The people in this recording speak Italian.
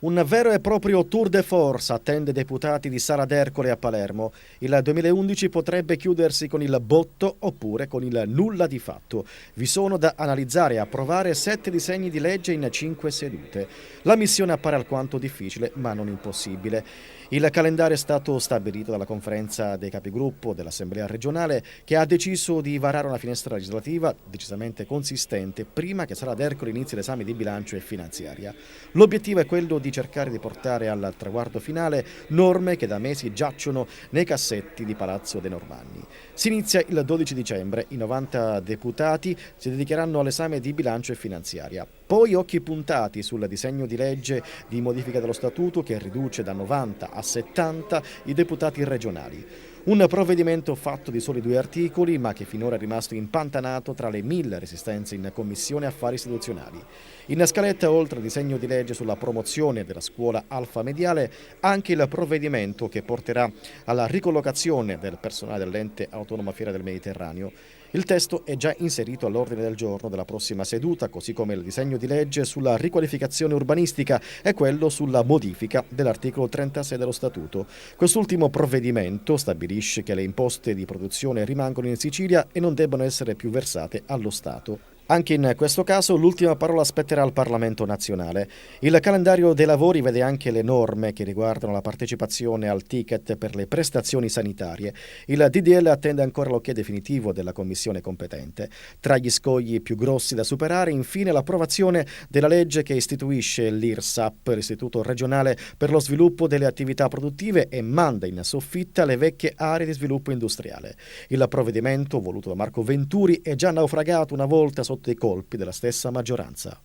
Un vero e proprio tour de force attende i deputati di Sala d'Ercole a Palermo. Il 2011 potrebbe chiudersi con il botto oppure con il nulla di fatto. Vi sono da analizzare e approvare 7 disegni di legge in 5 sedute. La missione appare alquanto difficile, ma non impossibile. Il calendario è stato stabilito dalla conferenza dei capigruppo dell'Assemblea regionale, che ha deciso di varare una finestra legislativa decisamente consistente prima che Sala d'Ercole inizi l'esame di bilancio e finanziaria. L'obiettivo è quello di cercare di portare al traguardo finale norme che da mesi giacciono nei cassetti di Palazzo De Normanni. Si inizia il 12 dicembre, i 90 deputati si dedicheranno all'esame di bilancio e finanziaria. Poi occhi puntati sul disegno di legge di modifica dello statuto che riduce da 90 a 70 i deputati regionali. Un provvedimento fatto di soli 2 articoli, ma che finora è rimasto impantanato tra le 1000 resistenze in Commissione Affari Istituzionali. In scaletta, oltre al disegno di legge sulla promozione della scuola alfa-mediale, anche il provvedimento che porterà alla ricollocazione del personale dell'Ente Autonoma Fiera del Mediterraneo. Il testo è già inserito all'ordine del giorno della prossima seduta, così come il disegno di legge sulla riqualificazione urbanistica e quello sulla modifica dell'articolo 36 dello Statuto. Quest'ultimo provvedimento stabilisce che le imposte di produzione rimangono in Sicilia e non debbano essere più versate allo Stato. Anche in questo caso l'ultima parola spetterà al Parlamento nazionale. Il calendario dei lavori vede anche le norme che riguardano la partecipazione al ticket per le prestazioni sanitarie. Il DDL attende ancora l'ok definitivo della commissione competente. Tra gli scogli più grossi da superare, infine, l'approvazione della legge che istituisce l'IRSAP, l'Istituto regionale per lo sviluppo delle attività produttive, e manda in soffitta le vecchie aree di sviluppo industriale. Il provvedimento, voluto da Marco Venturi, è già naufragato una volta sotto i colpi della stessa maggioranza.